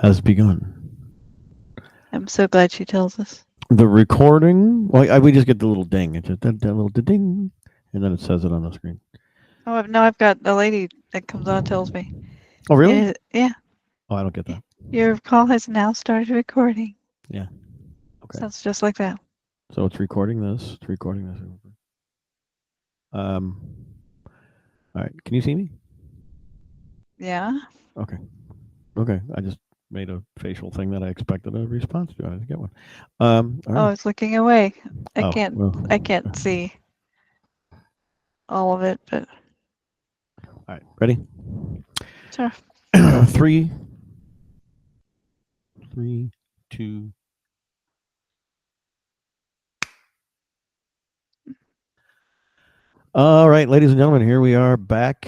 has begun. I'm so glad she tells us. The recording, well, we just get the little ding. It's just that little ding, and then it says it on the screen. Oh, no, I've got a lady that comes on and tells me. Oh, really? Yeah. Oh, I don't get that. Your call has now started recording. Yeah. Okay. Sounds just like that. So it's recording this. It's recording this. All right. Can you see me? Yeah. Okay. Okay. I just made a facial thing that I expected a response to. I didn't get one. All right. Oh, it's looking away. I Oh, can't. well. I can't see all of it, but All right. Ready? sure. 3, 2. All right, ladies and gentlemen, here we are back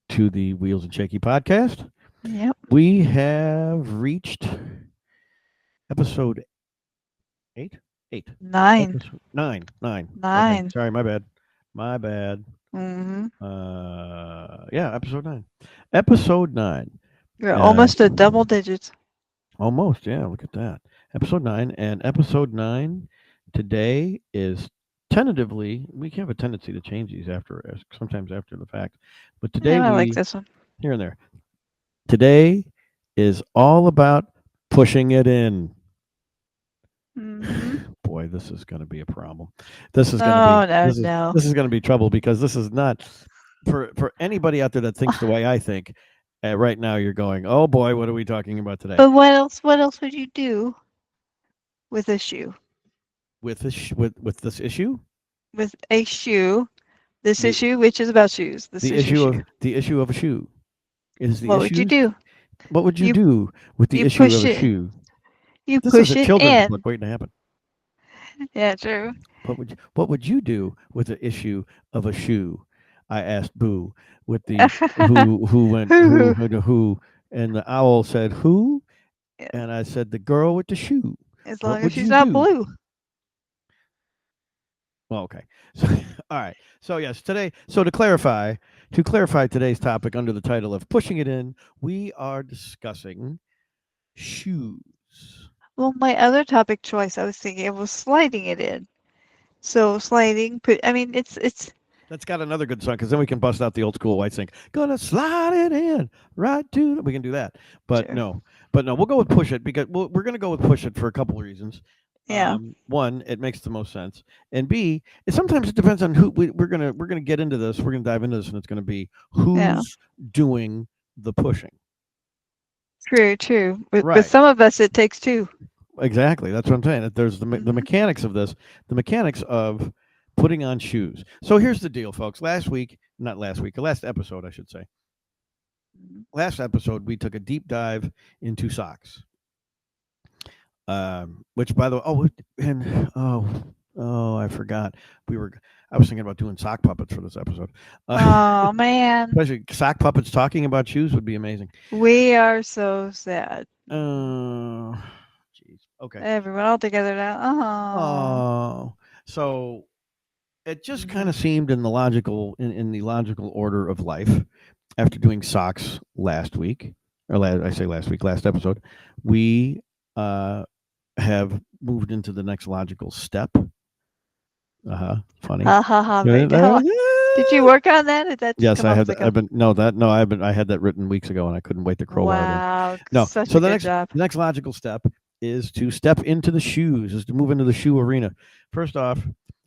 to the Wheels and Shaky podcast. Yep. We have reached episode 8. 8. 9. Episode 9. 9. 9. Okay. Sorry, my bad. My bad. Mm-hmm. Yeah, episode 9. Episode 9. You're almost at double digits. Almost, yeah. Look at that. Episode 9, and episode 9 today is tentatively. We have a tendency to change these sometimes after the fact, but today I like this one. here and there. Today is all about pushing it in. Mm-hmm. Boy, this is going to be a problem. This is going to be no. This is going to be trouble because this is not for anybody out there that thinks the way I think. Right now, you're going, oh boy, what are we talking about today? But what else? What else would you do with a shoe? With this issue? With a shoe, this issue, which is about shoes. The issue of a shoe. Is the what would you do? What would you do with the issue of a shoe? You This push is a it children's in. book waiting to happen. Yeah, true. What would you do with the issue of a shoe? I asked Boo with the who went who, and the owl said who, Yeah. and I said the girl with the shoe. As long as she's not blue. Well, okay. So, all right. So yes, today. So to clarify today's topic under the title of "Pushing It In," we are discussing shoes. Well, my other topic choice, I was thinking, was sliding it in. So sliding, it's. That's got another good song because then we can bust out the old school white sing. Gonna slide it in right to. We can do that, but Sure. no, we'll go with push it because we're going to go with push it for a couple of reasons. Yeah. One, it makes the most sense, and B, sometimes it depends on who we're gonna get into this. We're gonna dive into this, and it's gonna be who's doing the pushing. True. With some of us, it takes two. Exactly. That's what I'm saying. There's the mechanics of this, the mechanics of putting on shoes. So here's the deal, folks. Last episode, I should say. Last episode, we took a deep dive into socks. Which, by the way, I forgot. I was thinking about doing sock puppets for this episode. Oh man! Especially sock puppets talking about shoes would be amazing. We are so sad. Jeez. Okay. Everyone all together now. Oh. So it just kind of seemed in the logical order of life after doing socks last week, or last episode, we have moved into the next logical step. Funny. Did you work on that? Yes, I have. I had that written weeks ago, and I couldn't wait to crowbar it in. Wow. No, such so a the good job. next logical step is to step into the shoes, is to move into the shoe arena. First off,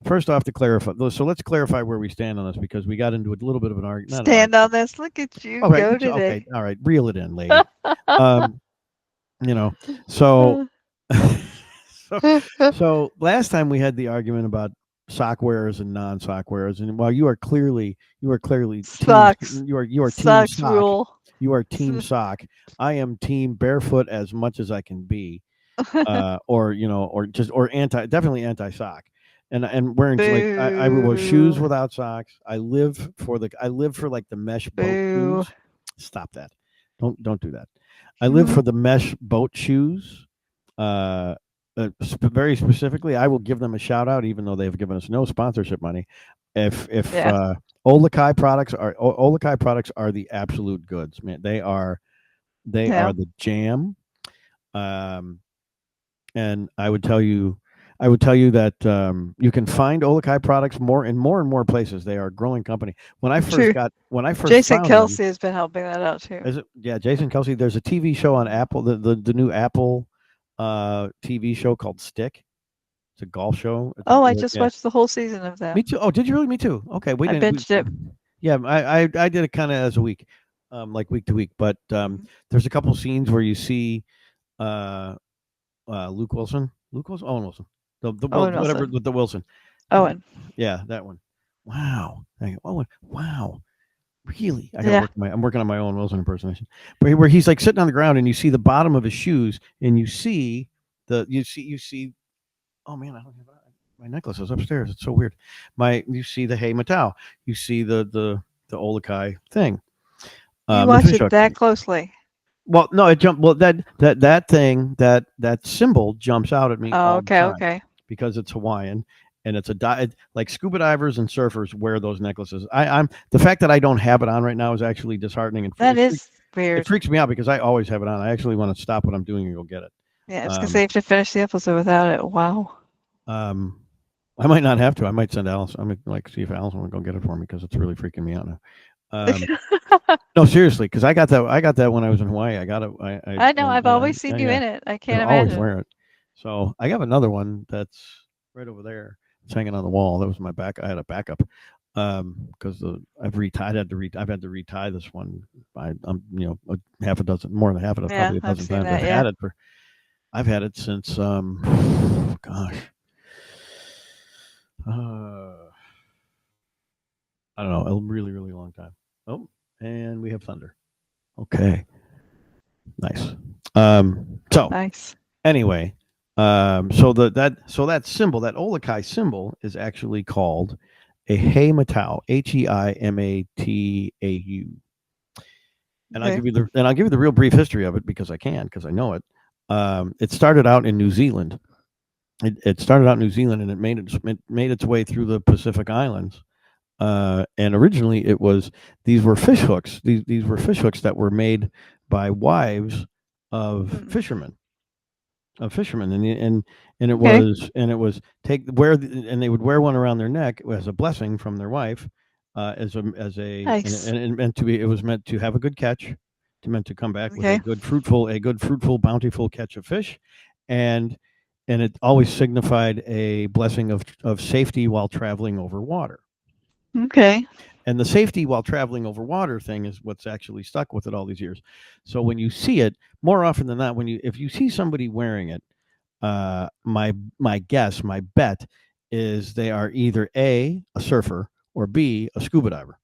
to clarify, so let's clarify where we stand on this because we got into a little bit of an argument. Stand on this. Look at you go today. Okay, all right, reel it in, lady. So so last time we had the argument about sock wearers and non-sock wearers, and while you are clearly socks. You are team socks sock. Rule. You are team sock. I am team barefoot as much as I can be, or definitely anti sock. And wearing I wear shoes without socks. I live for like the mesh boat shoes. Stop that! Don't do that. I live for the mesh boat shoes. Very specifically, I will give them a shout out, even though they've given us no sponsorship money. If Olakai products are the absolute goods, man. They are They Yeah. are the jam. Um, and I would tell you that you can find Olakai products more and more places. They are a growing company. True. When I first Jason found them, Kelsey has been helping that out too. is it, yeah, Jason Kelsey. There's a TV show on Apple, the new Apple TV show called Stick. It's a golf show. Oh, I just Yeah, watched the whole season of that. me too. Oh, did you really? Me too. Okay, we I didn't. binged it. Yeah, I did it kind of as a week, like week to week. But Mhm. there's a couple scenes where you see uh, Luke Wilson, Owen Wilson, Owen whatever Wilson. with the Wilson. Owen. Yeah, that one. Wow. Owen. Wow. Really? Yeah. I'm working on my Owen Wilson impersonation. But where he's like sitting on the ground and you see the bottom of his shoes and you see. Oh man, I don't have my necklace is upstairs. It's so weird. You see the Hey Matau. You see the Olakai thing. You The watch fish it hook. that closely. Well, no, it jumped. Well, that thing that symbol jumps out at me Oh, all the okay, time okay. because it's Hawaiian and it's like scuba divers and surfers wear those necklaces. I'm the fact that I don't have it on right now is actually disheartening and That is it weird. freaks me out because I always have it on. I actually want to stop what I'm doing and go get it. Yeah, I was gonna say Um, you have to finish the episode without it. Wow. um, I might not have to. I might send Alice. I'm gonna like see if Alice will go get it for me because it's really freaking me out now. Um, no, seriously, because I got that. I got that when I was in Hawaii. I got it. I know. I've always seen you Yeah. in it. I I can't always imagine. wear it. So I have another one that's right over there. It's hanging on the wall. That was my back. I had a backup because I've had to retie this one. A half a dozen, more than half a dozen, Yeah, probably a I've dozen seen times. that. Yeah. I've had it since gosh, uh, I don't know, a really really long time. Oh, and we have thunder. Okay, nice. So Nice. anyway, so that symbol, that Olakai symbol, is actually called a Heimatau, Heimatau. Okay. And I'll give you the real brief history of it because I know it. It started out in New Zealand. It started out in New Zealand and it made its way through the Pacific Islands. And originally, these were fish hooks. These were fish hooks that were made by wives of Mm. fishermen and Okay. it was and they would wear one around their neck as a blessing from their wife, Nice. and it meant to be it was meant to have a good catch, to meant to come back with Okay. a good fruitful bountiful catch of fish, and it always signified a blessing of safety while traveling over water. Okay. And the safety while traveling over water thing is what's actually stuck with it all these years. So when you see it, more often than not, if you see somebody wearing it, my bet is they are either a surfer, or B, a scuba diver.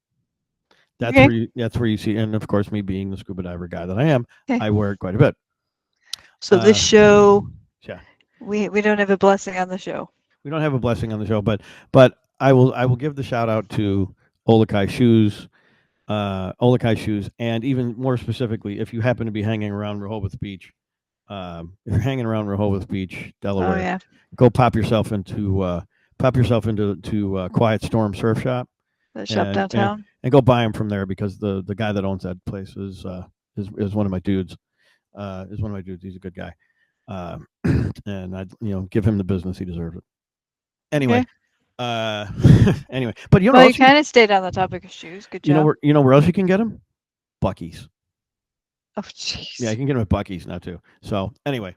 Okay. That's where you see, and of course, me being the scuba diver guy that I am, Okay. I wear it quite a bit. So this Uh, show, yeah, we don't have a blessing on the show. we don't have a blessing on the show, but I will give the shout out to Olakai shoes, and even more specifically, if you happen to be hanging around Rehoboth Beach, if you're hanging around Rehoboth Beach, Oh Delaware, yeah. go pop yourself into Quiet Storm Surf Shop, The shop and and downtown. and go buy them from there because the guy that owns that place is one of my dudes. Is one of my dudes. He's a good guy, and I give him the business he deserves it. Anyway, Okay. uh, anyway, but you know where Well, you else kind of stayed on the topic of shoes. Good job. you know where else you can get them? Bucky's. Oh Yeah, you jeez. can get them at Bucky's now too. So anyway,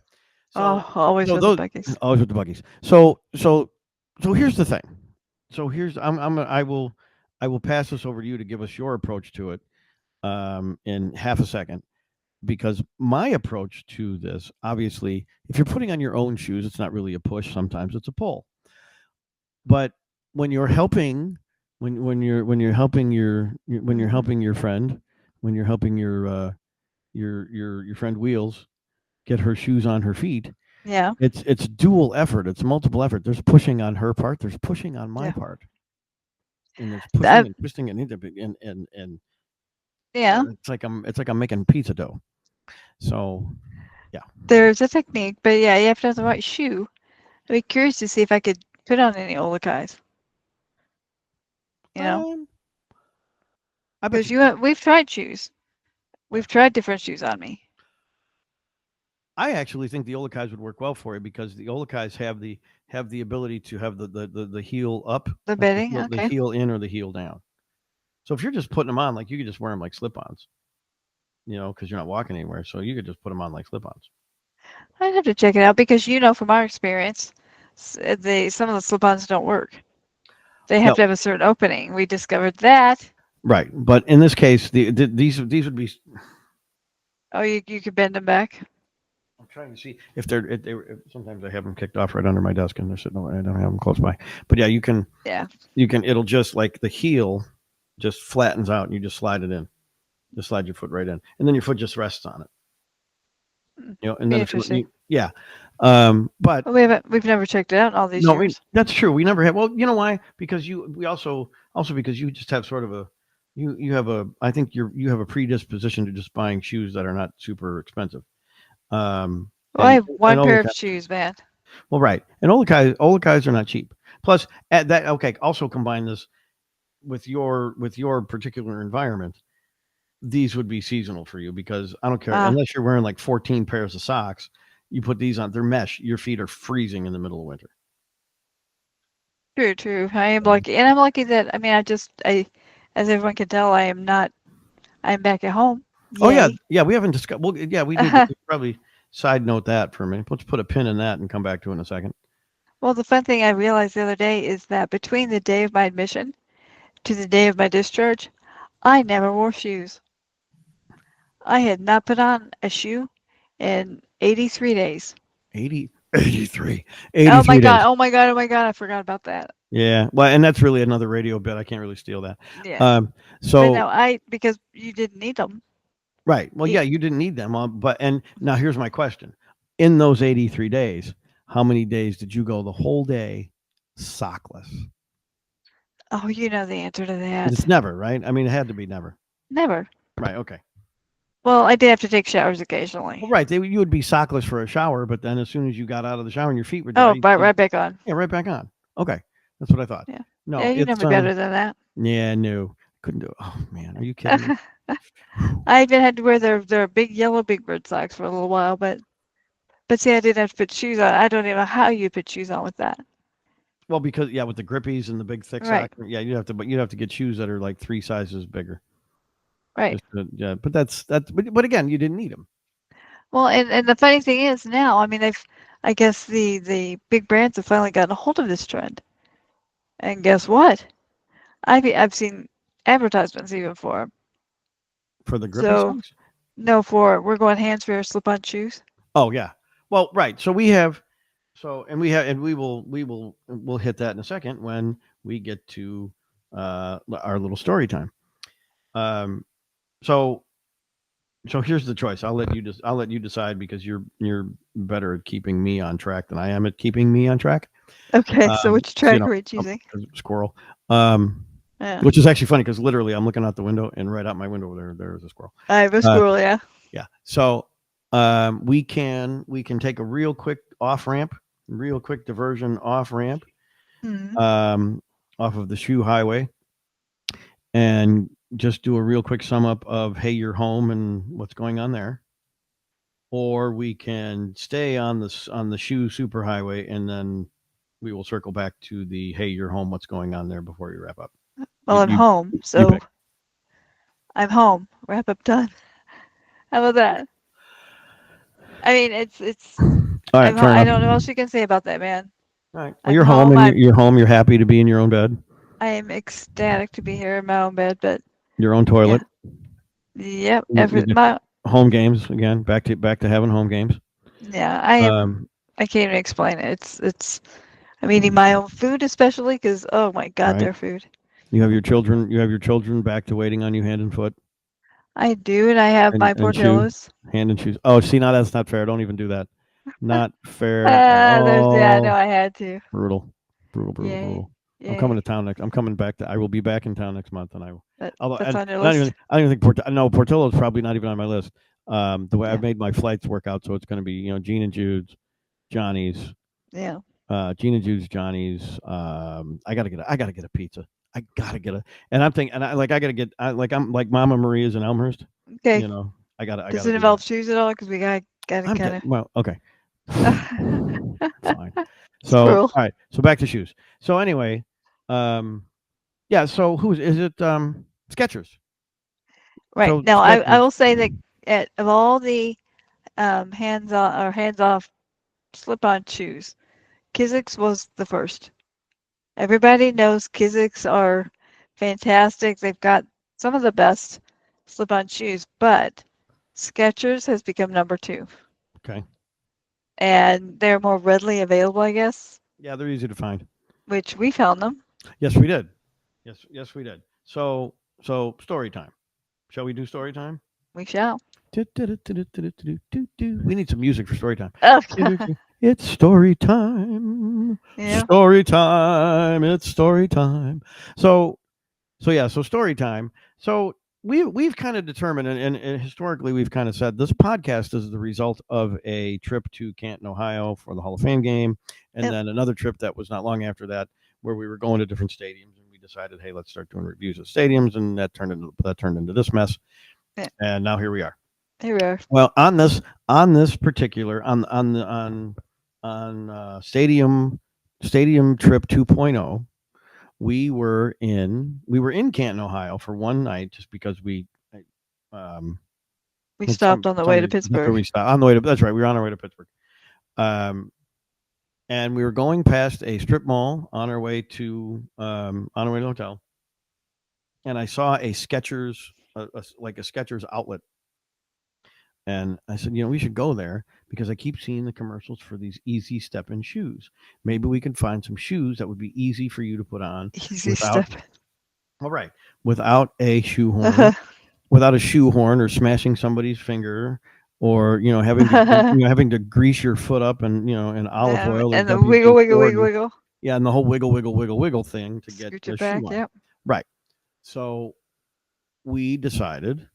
so Oh, always with the those Buckies. always with the Bucky's. So here's the thing. So here's I will pass this over to you to give us your approach to it in half a second, because my approach to this, obviously, if you're putting on your own shoes, it's not really a push. Sometimes it's a pull. But when you're helping, when you're Hmm. helping your friend, when you're helping your friend Wheels get her shoes on her feet, Yeah. it's dual effort. It's multiple effort. There's pushing on her part. There's pushing on my Yeah. part, and there's pushing That, and twisting and yeah. it's like I'm making pizza dough. So yeah. There's a technique, but yeah, you have to have the right shoe. I'd be curious to see if I could put on any Olakais. You know, Um, I bet because you could. we've tried shoes. Yeah. We've tried different shoes on me. I actually think the Olakais would work well for you because the Olakais have the ability to have the heel up, The like bedding, the okay. heel in or the heel down. So if you're just putting them on, like you could just wear them like slip-ons, because you're not walking anywhere. So you could just put them on like slip-ons. I'd have to check it out because from our experience, some of the slip-ons don't work. They have No, to have a certain opening. We discovered that. right. But in this case, these would be. Oh, you could bend them back. I'm trying to see if sometimes I have them kicked off right under my desk and they're sitting away. I don't have them close by. But yeah, Yeah. it'll just like the heel just flattens out and you just slide it in. Just slide your foot right in, and then your foot just rests on it. And Be then if interesting. yeah, but Well, we've never checked it out in all these no, years. that's true. We never have. Well, you know why? Because we also because you just have sort of a you have a I think you have a predisposition to just buying shoes that are not super expensive. Um, Well, I and have and one all the pair of shoes, man. well, right, and Olakais are not cheap. Plus, at that okay, also combine this with your particular environment. These would be seasonal for you because I don't care Ah, unless you're wearing like 14 pairs of socks. You put these on, they're mesh. Your feet are freezing in the middle of winter. true, true. I am lucky, and I'm lucky that as everyone can tell, I am not. I'm back at home. Oh yeah, Yay. yeah. We haven't discussed. Well, yeah, we probably side note that for a minute. Let's put a pin in that and come back to it in a second. Well, the fun thing I realized the other day is that between the day of my admission to the day of my discharge, I never wore shoes. I had not put on a shoe in 83 days. 80, 83, Oh my 83 God, days. oh my God, oh my God, I forgot about that. Yeah. Well, and that's really another radio bit. I can't really steal that. Yeah. Um. But So no, because you didn't need them. right. Well, yeah, you didn't need them. But and now here's my question: in those 83 days, how many days did you go the whole day sockless? Oh, you know the answer to It's that. never, right? I mean, it had to be never. Never. Right. Okay. Well, I did have to take showers Well, occasionally. right. You would be sockless for a shower, but then as soon as you got out of the shower and your feet were dry, Oh, but right back on. yeah, right back on. Okay. That's what I thought. Yeah. Yeah, No, you know it's me better than that. yeah, no, couldn't do it. Oh man, are you kidding me? I even had to wear their big yellow Big Bird socks for a little while, but see, I didn't have to put shoes on. I don't even know how you put shoes on with that. Well, because yeah, with the grippies and the big thick Right, sock, yeah, you'd have to get shoes that are like 3 sizes bigger. right. Just yeah, but but again, you didn't need them Well, and the funny thing is now, I mean, I guess the big brands have finally gotten a hold of this trend. And guess what? I've seen advertisements even for 'em. for the grippy So, socks. no, for we're going hands-free or slip-on shoes. Oh yeah. Well, right. So we have and we'll hit that in a second when we get to our little story time. Um, so here's the choice. I'll let you decide because you're better at keeping me on track than I am at keeping me on track. Okay, so which So, track are we choosing? squirrel. Um, Yeah. which is actually funny because literally I'm looking out the window and right out my window there is a squirrel. I have a Uh, squirrel, yeah. yeah. So we can take a real quick off ramp, real quick diversion off ramp, Mhm. um, off of the shoe highway, and just do a real quick sum up of hey, you're home and what's going on there. Or we can stay on the shoe superhighway and then we will circle back to the hey, you're home, what's going on there before you wrap up. Well, You I'm you home, you so pick. I'm home. Wrap up done. How about that? I mean, it's All right, fair I enough. don't know what else you can say about that, man. All right. Well, I'm you're home home. and you're home. You're happy to be in your own bed, I am ecstatic to be here in my own bed, but your own yeah. toilet. Yep, You do home games again. Back to having home games. yeah, Um, I can't even explain it. I'm eating my own food especially because oh my God, right. their food. You have your children. You have your children back to waiting on you hand and foot I do, and I have my and shoe, Portillos. hand and shoes. Oh, see now that's not fair. Don't even do that. Not fair at Yeah, I know all. I had to. Brutal, brutal, brutal, Yay, brutal. I'm coming to yay. town next. I'm coming back. I will be back in town next month, and I will. Although, That's and on your I don't even. list. I don't even think no Portillo's probably not even on my list. The way I've Yeah, made my flights work out, so it's going to be Gene and Jude's, Johnny's, yeah, Gene and Jude's, Johnny's. I gotta get a pizza. I gotta get a. And I'm thinking, and I gotta get. I'm like Mama Maria's in Elmhurst. okay. You know, I Does gotta it do that. involve shoes at all? Because we got Gotta I'm dead. kind Well, okay. of. Fine. It's So, all cruel. right. So back to shoes. So anyway, um, yeah. So who is it? Skechers. Right. So Now, I Skechers. will say that of all the hands on or hands off slip on shoes, Kizik's was the first. Everybody knows Kizik's are fantastic. They've got some of the best slip on shoes, but Skechers has become number two. Okay. And they're more readily available, I guess, Yeah, they're easy to find. which we found them. Yes, we did. Yes, we did. So story time. Shall we do story time? We shall. We need some music for story time. Oh, It's story time. yeah. Story time. It's story time. So so story time. So we've kind of determined, and historically we've kind of said this podcast is the result of a trip to Canton, Ohio for the Hall of Fame game, and Yep. then another trip that was not long after that where we were going to different stadiums, and we decided, hey, let's start doing reviews of stadiums, and that turned into this mess, Yeah. and now here we are. Here we are. Well, on this particular on stadium trip 2.0, we were in Canton, Ohio for one night just because um We had stopped on the way to that's where Pittsburgh. we stopped on the way to that's right, we were on our way to Pittsburgh. Um and we were going past a strip mall on our way to the hotel, and I saw a Skechers like a Skechers outlet. And I said, we should go there because I keep seeing the commercials for these easy step in shoes. Maybe we can find some shoes that would be easy for you to put on Easy without, step. all right, without a shoehorn, without a shoehorn or smashing somebody's finger, or having to grease your foot up in olive Yeah, oil or and the WD wiggle, wiggle, four, wiggle, wiggle. yeah, and the whole wiggle, wiggle, wiggle, wiggle thing to get Scoot the it shoe back. on. Yep. Right. So we decided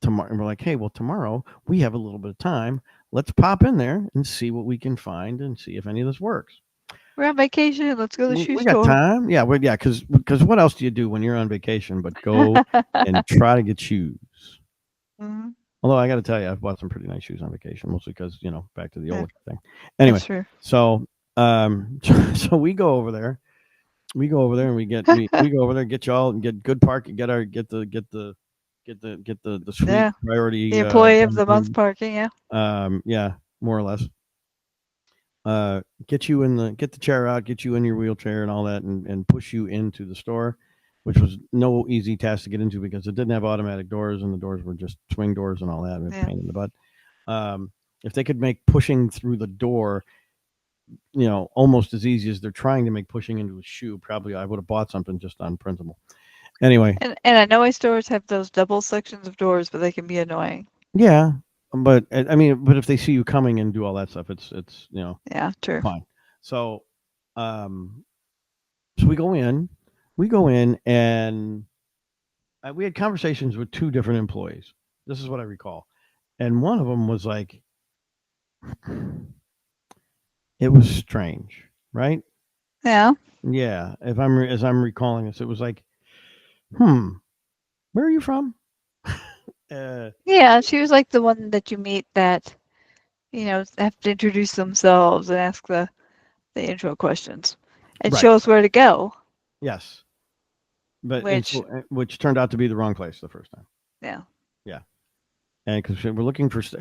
tomorrow, and we're like, hey, well, tomorrow we have a little bit of time. Let's pop in there and see what we can find and see if any of this works. We're on vacation. Let's go to the shoe We got store. time. Yeah, because what else do you do when you're on vacation but go and try to get shoes? Mhm. Although I got to tell you, I've bought some pretty nice shoes on vacation, mostly because back to the Yeah, old thing. Anyway, that's true. so so we go over there. We go over there and we go over there, get y'all and get good park, and get the sweet Yeah, priority the employee of the month thing. parking. Yeah. Yeah, more or less. Get the chair out, get you in your wheelchair and all that, and push you into the store, which was no easy task to get into because it didn't have automatic doors, and the doors were just swing doors and all that. A Yeah. pain in the butt. If they could make pushing through the door, almost as easy as they're trying to make pushing into a shoe, probably I would have bought something just on principle. Anyway, And I know my stores have those double sections of doors, but they can be annoying. yeah, but but if they see you coming and do all that stuff, it's Yeah, true. fine. So, um, so we go in, and we had conversations with two different employees. This is what I recall, and one of them was like, it was strange, right? Yeah. Yeah, if as I'm recalling this, it was like, where are you from? uh, Yeah, she was like the one that you meet that, have to introduce themselves and ask the intro questions and right. show us where to go, Yes, but which, which turned out to be the wrong place the first time. yeah. Yeah, and because we're looking for so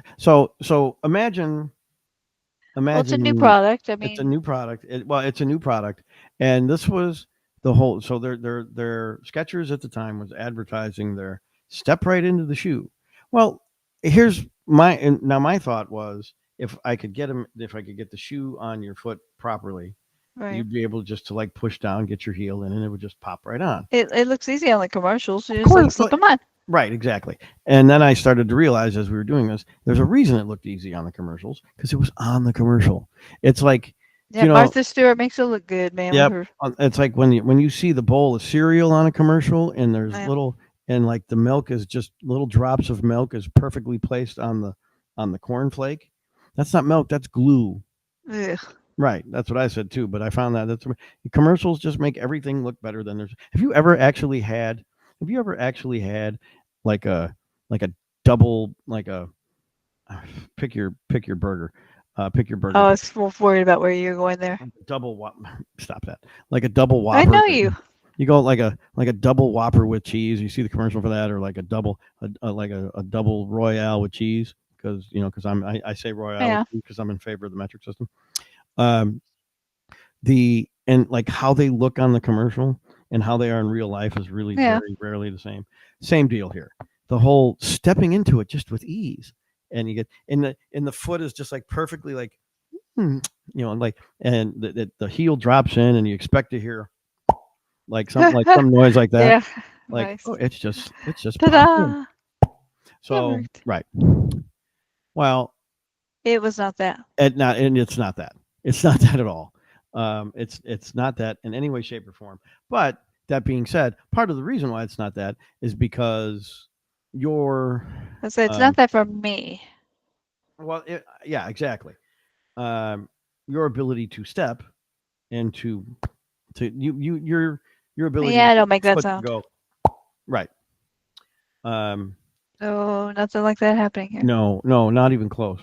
Well, it's a new imagine product. I it's a mean, new product. It's a new product, and this was the whole. So their Skechers at the time was advertising their step right into the shoe. Well, here's my thought was, if I could get the shoe on your foot properly, right. you'd be able just to like push down, get your heel in, and it would just pop right on. It looks easy on the commercials. You Of just like course, slip them on. right, exactly. And then I started to realize as we were doing this, there's a reason it looked easy on the commercials because it was on the commercial. It's like, Yeah, Martha Stewart makes it look good, man, with yep. her. It's like when you see the bowl of cereal on a commercial, and there's Yeah. little, and like the milk is just little drops of milk is perfectly placed on the cornflake. That's not milk. That's glue. Ugh. Right. That's what I said too. But I found that commercials just make everything look better than there's. Have you ever actually had like a like a double like a pick your burger, pick your burger. I was worried about where you're going there. Double stop that. Like a double I Whopper. know you. You go like a double Whopper with cheese. You see the commercial for that, or like a double like a double Royale with cheese because because I say Royale with Yeah, cheese because I'm in favor of the metric system. Um, the and like how they look on the commercial and how they are in real life is really yeah. very rarely the same. Same deal here. The whole stepping into it just with ease, and you get and the foot is just like perfectly like hmm, and like and the heel drops in and you expect to hear like some noise like that. Yeah, Like nice. oh, it's just popped in. Ta-da! It So worked. right. Well, It was not that. and it's not that. It's not that at all. It's not that in any way, shape, or form. But that being said, part of the reason why it's not that is because your I said it's not um, that for me. yeah, exactly. Your ability to step and to your ability Yeah, to I get don't make your that foot to sound. go right. Um, No, nothing like that happening here. no, no, not even close.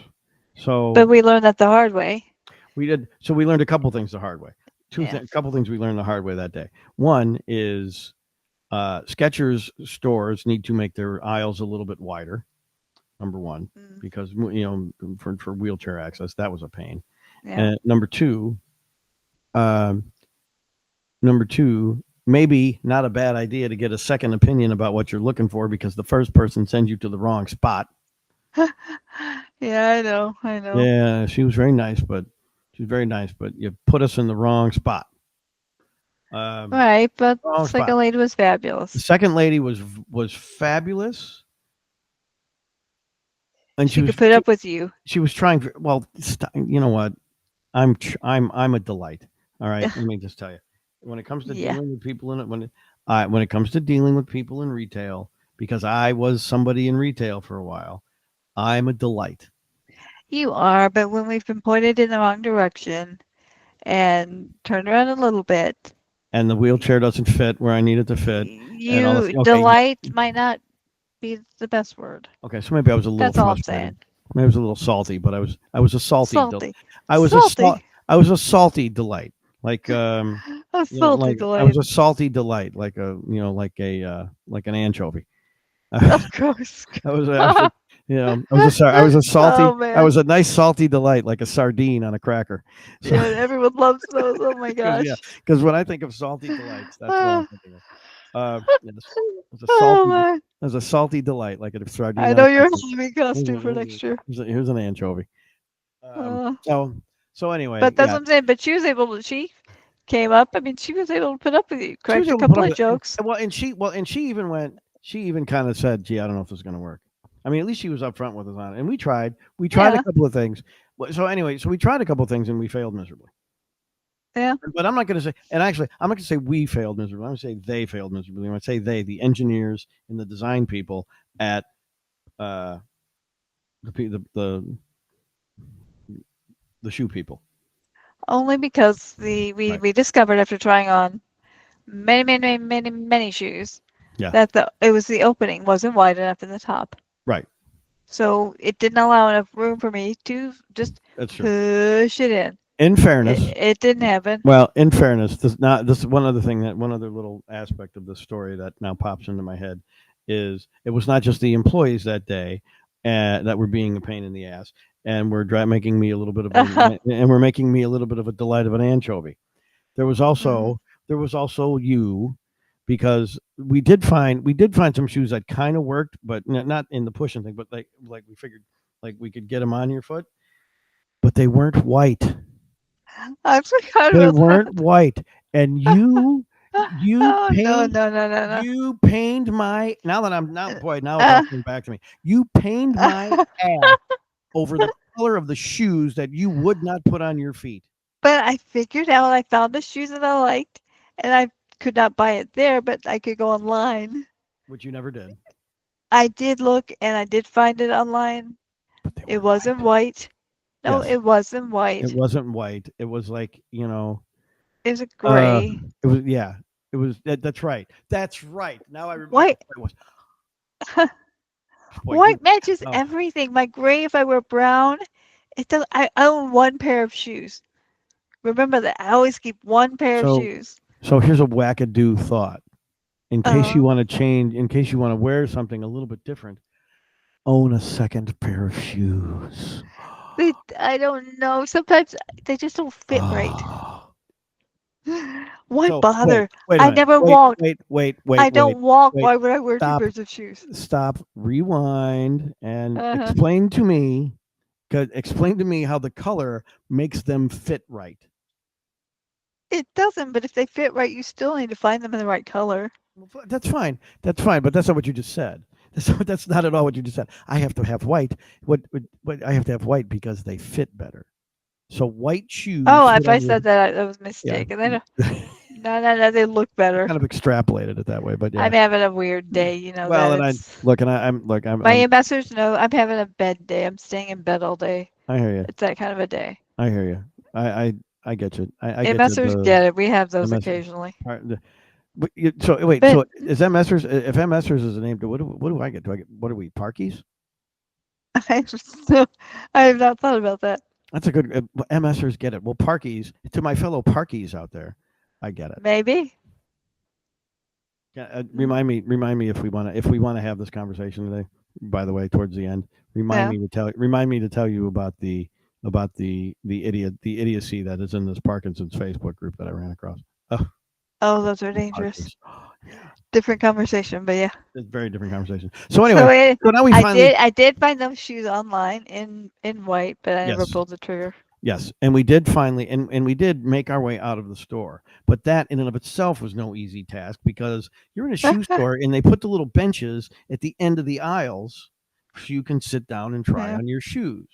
But So we learned that the hard way. we did. So we learned a couple things the hard way. Yeah. A couple things we learned the hard way that day. One is Skechers stores need to make their aisles a little bit wider. Number one, Mm, because for wheelchair access that was a pain. yeah. And um, number two, maybe not a bad idea to get a second opinion about what you're looking for because the first person sends you to the wrong spot. Yeah, I know. I know. Yeah, she was very nice, but you put us in the wrong spot. Um, Right, but wrong second spot. lady was The fabulous. second lady was fabulous, and She could put up with you. she was trying. Well, you know what? I'm a delight. All right, let me just tell you. When it comes to Yeah. dealing with people in it, when it comes to dealing with people in retail, because I was somebody in retail for a while, I'm a delight. You are, but when we've been pointed in the wrong direction and turned around a little bit, And the wheelchair doesn't fit where I need it to fit, and all this. you Okay, yes, delight might not be the best word. okay. So maybe I was a little That's all I'm frustrated. saying. Maybe I was a little salty, but I was a salty. Salty. I was a Salty. I was a salty delight. Like A salty I delight. was a salty delight, like a like an anchovy. Of course. I was actually, Oh I man. was a nice salty delight, like a sardine on a cracker. So, Yeah, everyone loves those. Oh my because yeah, gosh. because when I think of salty delights, that's what I'm Ah, thinking of. Yes, it was a oh salty, my. delight, like a sardine I on know a your cracker. Halloween costume for next year. Here's an anchovy. Uh, So anyway, but that's yeah, what I'm saying. But she was able to, she came up. I mean, she was able to put up with you, she was crack a able to put couple up of with it. jokes. And she even went. She even kind of said, "Gee, I don't know if this is going to work." I mean, at least she was upfront with us on it, and we tried. We tried a Yeah, couple of things. So anyway, so we tried a couple of things and we failed miserably. yeah. But I'm not going to say, and actually, I'm not going to say we failed miserably. I'm going to say they failed miserably. I'm going to say they, the engineers and the design people at uh, the shoe people. Only because Right. we discovered after trying on many, many, many, many, many shoes Yeah. that it was the opening wasn't wide enough in the top. Right. So it didn't allow enough room for me to just That's true. push it in. In It, fairness, it didn't happen. this is one other little aspect of this story that now pops into my head is it was not just the employees that day that were being a pain in the ass and were making me a little bit of and were making me a little bit of a delight of an anchovy. There was Mhm. also you because we did find some shoes that kind of worked, but not in the pushing thing, but like we figured like we could get them on your foot, but they weren't white. I forgot They about weren't that. white, and you Oh no, pained no, no, no, no. you pained my now that I'm now boy now it's all Uh, coming back to me. You pained my ass over the color of the shoes that you would not put on your feet, but I figured out I found the shoes that I liked, and I could not buy it there, but I could go online. which you never did, I did look and I did find it online. but they It weren't wasn't white. white. No, Yes, it wasn't it white. wasn't white. It was like It was a uh, gray. it was yeah, it was that's right. That's right. Now I remember White. what it was. Boy, you. White matches Oh, everything. My gray, if I wear brown, it does. I own one pair of shoes. Remember that. I always keep one pair of so shoes. so here's a wackadoo thought. In case you Uh, want to change, in case you want to wear something a little bit different, own a second pair of shoes. I don't know. Sometimes they just don't fit right. Oh. Why So wait, bother? wait a I minute. never Wait, walk. wait, wait, wait, I wait, don't walk. wait. Why would I wear two Stop, pairs of shoes? stop, rewind, and Uh-huh. explain to me. Explain to me how the color makes them fit right. It doesn't, but if they fit right, you still need to find them in the right color. Well, that's fine. That's fine. But that's not what you just said. That's not at all what you just said. I have to have white. What I have to have white because they fit better. So white shoes Oh, fit if I on your. said that, that was a Yeah. mistake. And then, no, no, no, they look better. Kind of extrapolated it that way, but yeah. I'm having a weird day, you know Well, that and I it's look, and I'm look, my ambassadors know I'm having a bed day. I'm staying in bed all day. I hear you. It's that kind of a day. I hear you. I get you. I get you. Ambassadors get it. We have The those message occasionally. part. So wait. But So is that Messers? If M Messers is the name, what do I get? Do I get what are we Parkies? I have not thought about that. That's a good. M Messers get it. Well, Parkies to my fellow Parkies out there, I get it. Maybe. Yeah, Mm, remind me if we want to have this conversation today. By the way, towards the end, yeah. remind me to tell you about the idiocy that is in this Parkinson's Facebook group that I ran across. Oh, Oh, those are dangerous. Parkies. Yeah, Different conversation, but yeah. it's a very different conversation. So So anyway, so now we finally I did find those shoes online in white, but I never yes. pulled the trigger. Yes, and we did finally, and we did make our way out of the store. But that, in and of itself, was no easy task because you're in a shoe store and they put the little benches at the end of the aisles so you can sit down and try Yeah. on your shoes.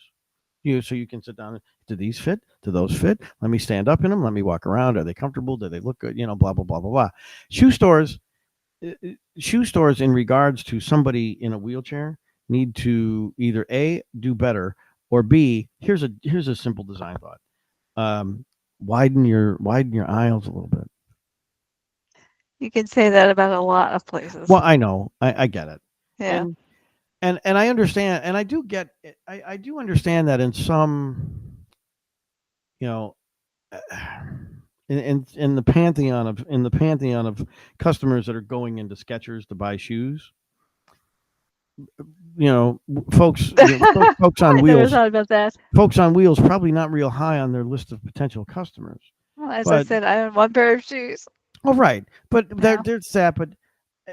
So you can sit down. Do these fit? Do those fit? Let me stand up in them. Let me walk around. Are they comfortable? Do they look good? Blah blah blah blah blah. Shoe stores, shoe stores, in regards to somebody in a wheelchair, need to either A, do better, or B, here's a simple design thought. um, widen your aisles a little bit. You can say that about a lot of places. Well, I know, I get it, Yeah. and I understand, and I do get, I do understand that in some, you know, in the pantheon of customers that are going into Skechers to buy shoes, folks, folks on I never wheels, thought about that. probably not real high on their list of potential customers, Well, as I but said, I own one pair of shoes. oh right, but Yeah. there's that, but uh,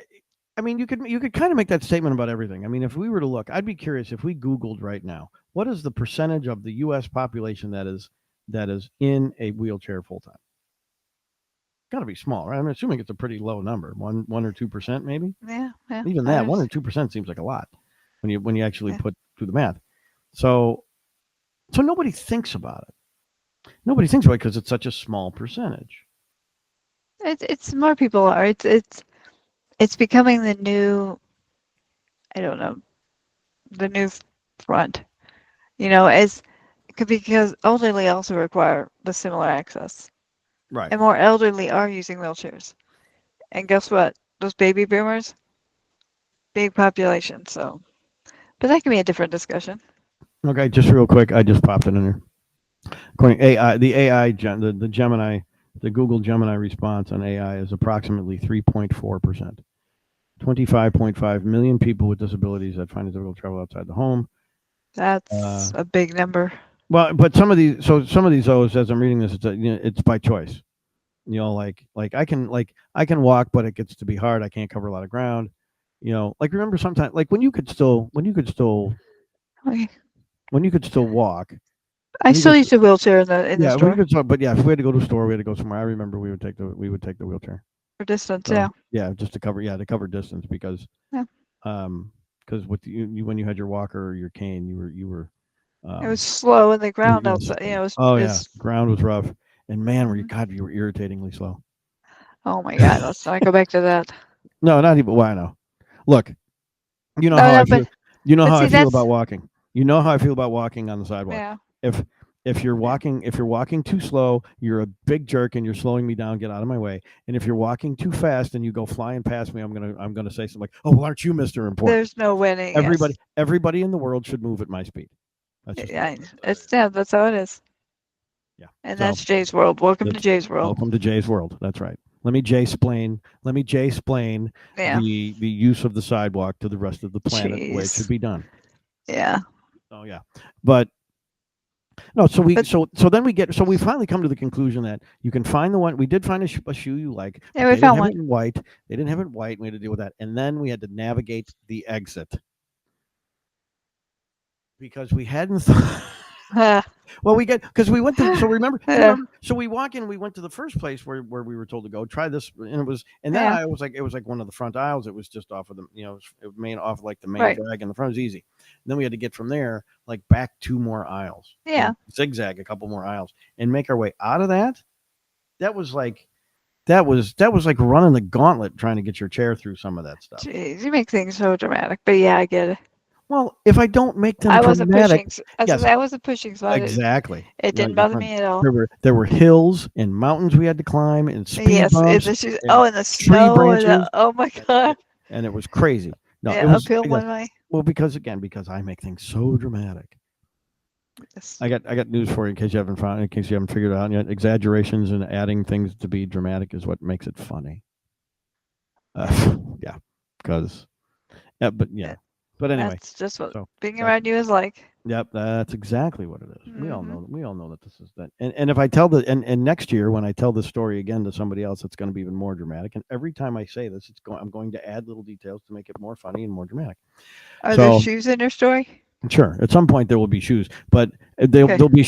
I mean, you could kind of make that statement about everything. I mean, if we were to look, I'd be curious if we Googled right now, what is the percentage of the U.S. population that is in a wheelchair full time? Got to be small, right? I'm assuming it's a pretty low number, 1 or 2%, maybe. Yeah. Yeah. Even I that, one or was, 2% seems like a lot when you actually yeah. put through the math. So nobody thinks about it. Nobody thinks about it because it's such a small percentage. It's more people are. It's becoming the new. I don't know, the new front. As because elderly also require the similar access, Right. and more elderly are using wheelchairs. And guess what? Those baby boomers, big population. So, but that can be a different discussion. Okay, just real quick, I just popped it in there. According AI, the AI, the Gemini, the Google Gemini response on AI is approximately 3.4%. 25.5 million people with disabilities that find it difficult to travel outside the home. That's a big number. Well, but some of these O's, as I'm reading this, it's by choice. Like I can walk, but it gets to be hard. I can't cover a lot of ground. Like remember sometimes, like Okay. when you could still walk. I When you still could, use a wheelchair in the yeah, when you store could still, but yeah, if we had to go to a store, we had to go somewhere. I remember we would take the wheelchair. for distance. So Yeah. yeah, just to cover distance Yeah. because with when you had your walker or your cane, you were It was um slow in the ground you were outside. slow. Oh yeah, It's ground was rough, and man, mhm. you were irritatingly slow. Oh my God, let's not go back to that. No, not even. Well, I know. Look, you know No, how I no, feel. You know but how I see, feel that's about walking. You know how I feel about walking on the sidewalk. yeah. If if you're walking too slow, you're a big jerk and you're slowing me down. Get out of my way. And if you're walking too fast and you go flying past me, I'm gonna say something like, "Oh, well, aren't you Mister Important?" There's no winning. Yes. Everybody in the world should move at my speed. That's just Yeah, that's the way it it's is. yeah, that's how it is. Yeah. And So that's Jay's world. Welcome to that's Jay's world. welcome to Jay's world. That's right. Let me Jay explain Yeah. the use of the sidewalk to the rest of the planet the way it should Jeez. be done. Yeah. Oh yeah. But no, But so we finally come to the conclusion that you can find the one we did find a shoe you like, yeah, but we they didn't found have one. it in white. They didn't have it in white. We had to deal with that, and then we had to navigate the exit because we hadn't. Well, we get because we went to so remember do you Yeah. remember so we walk in we went to the first place where we were told to go try this and that Yeah. aisle was like it was like one of the front aisles. It was just off of the it was main off like the main Right. drag in the front was easy. And then we had to get from there like back two more aisles, Yeah. zigzag a couple more aisles and make our way out of that. That was like that was like running the gauntlet trying to get your chair through some of that stuff. Jeez, you make things so dramatic. But yeah, I get it. Well, if I don't make them I wasn't dramatic, pushing. As I yes, said, I wasn't pushing, so exactly. it No, didn't you're bother fine. me at all. There were hills and mountains we had to climb and speed Yes, in bumps the shoes. and Oh, and the tree snow. And branches, oh my God. and it was crazy. No, it Yeah, was uphill one way. well because I make things so dramatic. Yes. I got news for you in case you haven't figured it out yet. Exaggerations and adding things to be dramatic is what makes it funny. Yeah, because but yeah, Yeah, but anyway, that's just what so being that around you is like. Yep, that's exactly what it is. Hmm. We all know that this is that. And if I tell and next year when I tell this story again to somebody else, it's going to be even more dramatic. And every time I say this, I'm going to add little details to make it more funny and more dramatic. Are there So shoes in your story? sure, at some point there will be shoes, but Okay. there'll be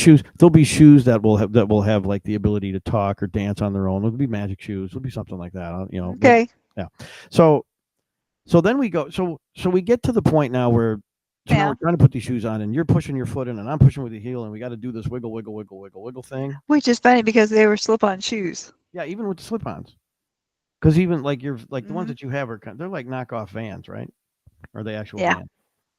shoes that will have like the ability to talk or dance on their own. There'll be magic shoes. There'll be something like that. Okay. Yeah. So then we go. So we get to the point now where now Yeah. we're trying to put these shoes on, and you're pushing your foot in, and I'm pushing with the heel, and we got to do this wiggle, wiggle, wiggle, wiggle, wiggle thing. Which is funny because they were slip-on shoes. Yeah, even with the slip-ons, because even like the ones Hmm. that you have they're like knockoff Vans, right? Or are they actual Yeah. Vans?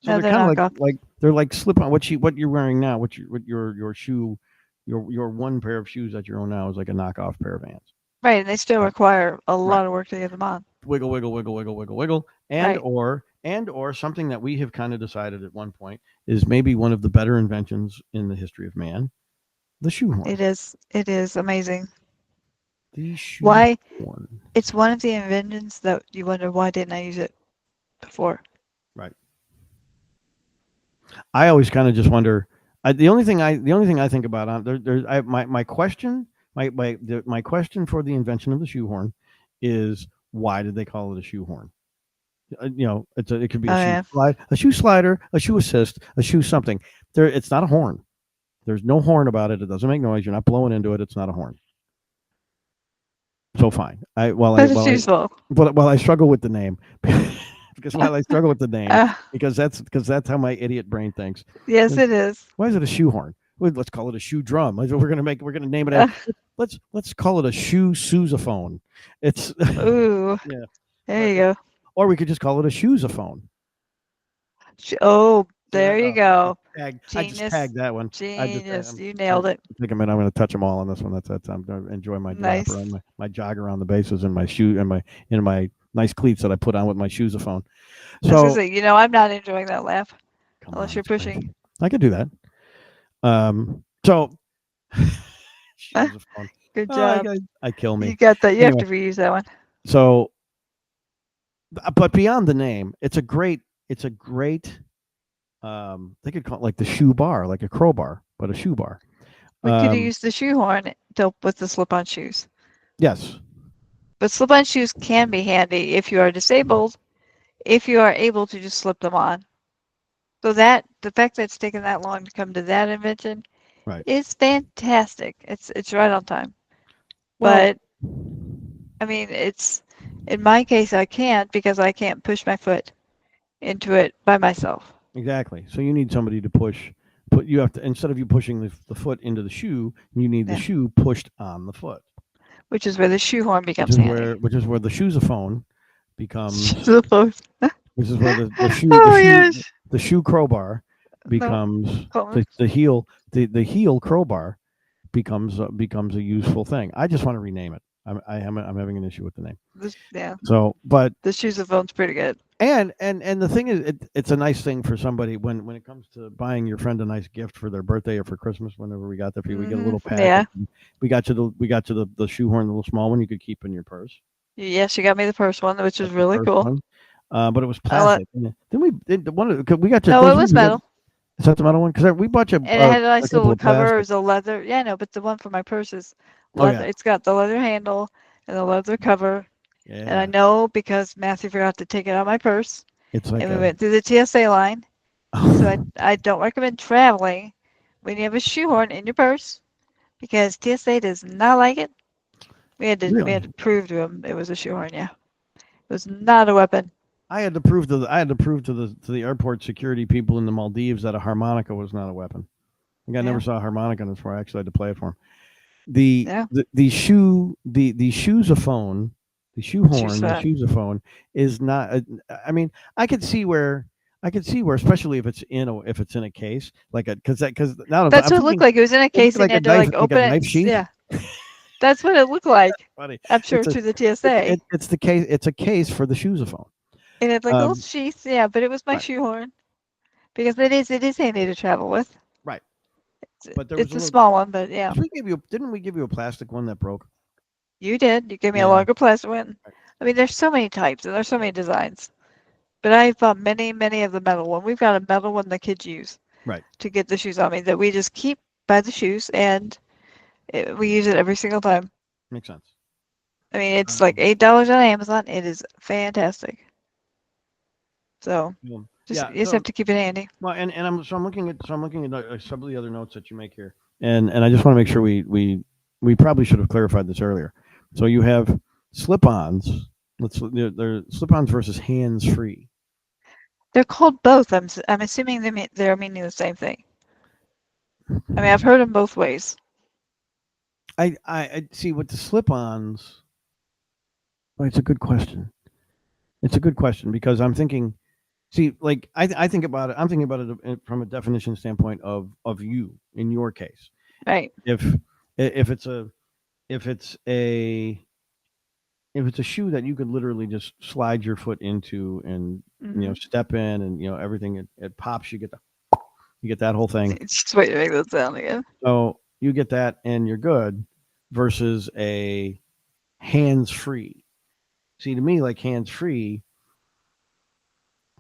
So No, they're they're kind of knockoff. they're like slip-on. What you're wearing now, what your shoe, your one pair of shoes that you own now is like a knockoff pair of Vans. Right, and they still Right. require a Right. lot of work to get them on. Wiggle, wiggle, wiggle, wiggle, wiggle, wiggle, Right. and or something that we have kind of decided at one point is maybe one of the better inventions in the history of man, the shoehorn. It is. It is amazing. The Why? shoehorn. It's one of the inventions that you wonder why didn't I use it before? Right. I always kind of just wonder. The only thing I think about on my question my question for the invention of the shoehorn is why did they call it a shoehorn? It could be Oh yeah. a shoe slider, a shoe assist, a shoe something. It's not a horn. There's no horn about it. It doesn't make noise. You're not blowing into it. It's not a horn. So fine. But it's useful. While I struggle with the name, because while I struggle with the name, Uh, because that's how my idiot brain thinks. yes, it is. Why is it a shoehorn? Well, let's call it a shoe drum. We're gonna name it. Uh, Let's call it a shoe sousaphone. It's ooh. yeah. There you go. Or we could just call it a shoesaphone. Oh, See that? there you go. I just Genius. tagged that one. Genius. You nailed it. Take a minute. I'm going to touch them all on this one. That's I'm going to enjoy my Nice. dropper and my jog around the bases and my shoe and my nice cleats that I put on with my shoesaphone. I was gonna So say, I'm not enjoying that laugh come unless on, you're it's great. pushing. I could do that. So shoesaphone. Good Oh, job. I kill me. You got that. You have Anyway. to reuse that one. So, but beyond the name, it's a great. They could call it like the shoe bar, like a crowbar, but a shoe bar. We could use the shoehorn with the slip-on shoes. Yes. But slip-on shoes can be handy if you are disabled, if you are able to just slip them on. So the fact that it's taken that long to come to that invention Right. is fantastic. It's right on time. Well, But I mean, in my case, I can't because I can't push my foot into it by myself. exactly. So you need somebody to push. You have to instead of you pushing the foot into the shoe, you need the Yeah. shoe pushed on the foot. Which is where the shoehorn becomes handy. Which is where the shoesaphone becomes. Supposed. Which is where the shoe Oh yes. the shoe crowbar No, becomes Coleman's. the heel crowbar becomes a useful thing. I just want to rename it. I'm having an issue with the name. Yeah, So, but the shoes-a-phone's pretty good. and the thing is, it's a nice thing for somebody when it comes to buying your friend a nice gift for their birthday or for Christmas. Whenever we got that for you, we get a little pack. Yeah. We got you the shoehorn, the little small one you could keep in your purse. Yes, you got me the first one, which was That's the really first cool. one. But it was I let. plastic. Then we did one. 'Cause we got you. No, Don't it you was forget? metal, Is that the metal one? Because we bought you and it had a a nice couple little of cover. It plastic. was a leather. Yeah, no, but the one for my purse is Oh leather. yeah, It's got the leather handle and the leather cover. And I yeah. know because Matthew forgot to take it out of my purse, It's like and we a. went through the TSA line. So I don't recommend traveling when you have a shoehorn in your purse because TSA does not like it. We had Really? to prove to him it was a shoehorn. Yeah, it was not a weapon. I had to prove to the airport security people in the Maldives that a harmonica was not a weapon. I think I never Yeah, saw a harmonica before. I actually had to play it for him. The yeah. the shoe the shoesophone, the Shoes shoehorn, the fun. shoesophone is not. I mean, I could see where, especially if it's in a case like a because now That's I'm what it looked thinking like. It was in a it looked case and you had to like like a open it. knife sheath. Yeah, that's what it looked like. Funny. I'm sure It's a to the TSA. it's the case. It's a case for the shoesophone. It had like little Um, sheaths. Yeah, but it was my right, shoehorn because it is handy to travel with. right. But there was It's a a little. small one, but yeah. 'Cause we gave you didn't we give you a plastic one that broke? You did. You gave me a Yeah. longer plastic one. I mean, there's so many types and there's so many designs. But I bought many, many of the metal one. We've got a metal one the kids use Right. to get the shoes on me that we just keep by the shoes and we use it every single time. Makes sense. I mean, it's like Um, $8 on Amazon. It is fantastic. So just yeah. you just have to keep it handy. Well, I'm looking at some of the other notes that you make here, and I just want to make sure we probably should have clarified this earlier. So you have slip-ons. They're slip-ons versus hands-free. They're called both. I'm assuming they're meaning the same thing. I mean, I've heard them both ways. I see with the slip-ons. Oh, it's a good question. It's a good question because I'm thinking. See, like I think about it. I'm thinking about it from a definition standpoint of you in your case. Right. If if it's a if it's a if it's a shoe that you could literally just slide your foot into and Mm-hmm. step in and everything it pops, you get that whole thing. Just wait to make that sound again. So you get that and you're good versus a hands free. See, to me, like hands free,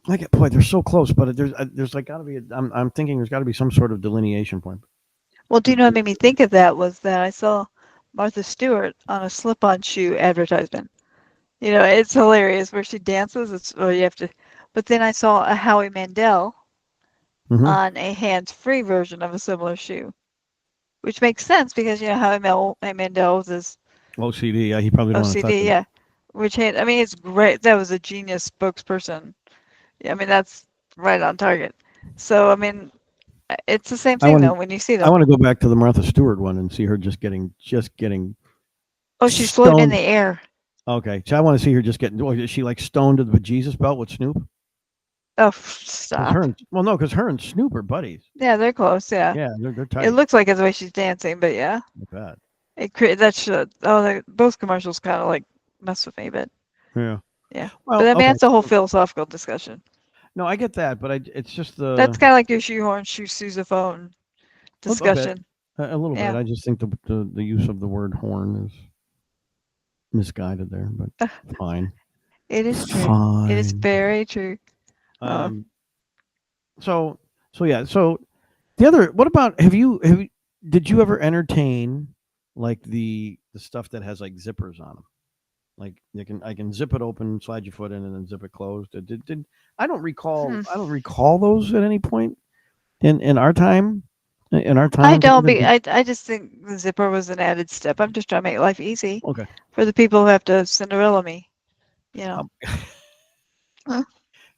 like boy, they're so close, but there's like got to be. I'm thinking there's got to be some sort of delineation point. Well, do you know what made me think of that was that I saw Martha Stewart on a slip-on shoe advertisement. You know, it's hilarious where she dances. It's oh, you have to. But then I saw a Howie Mandel Mm-hmm. on a hands-free version of a similar shoe, which makes sense because you know Howie Mandel was his OCD. Yeah, he probably don't want to touch OCD. it. Yeah, I mean, it's great. That was a genius spokesperson. Yeah, I mean, that's right on target. So I mean, it's the same I thing want to though when you see I them. want to go back to the Martha Stewart one and see her just getting Oh, she's floating in stoned. the air. Okay, so I want to see her just getting. Oh, is she like stoned to the Jesus belt with Snoop? Oh, Because her stop. and well, no, because her and Snoop are buddies. Yeah, they're close. Yeah, Yeah, they're it tight. looks like it's the way she's dancing, but yeah, Like that. that should. Both commercials kind of like mess with me, but Yeah. yeah. But Well, I mean, okay. that's a whole philosophical discussion. No, I get that, but it's just That's the kind of like your shoehorn, shoe sousaphone a bit, discussion. a little bit. Yeah. I just think the use of the word horn is misguided there, but fine, It is true. It is fine. very true. Uh, Um. So yeah. So the other. What about have you did you ever entertain like the stuff that has like zippers on them? Like I can zip it open, slide your foot in, and then zip it closed. Did hmm. I don't recall those at any point in our time. In our I time don't together. be. I just think the zipper was an added step. I'm just trying to make life easy Okay. for the people who have to Cinderella me. You know. Um, Huh?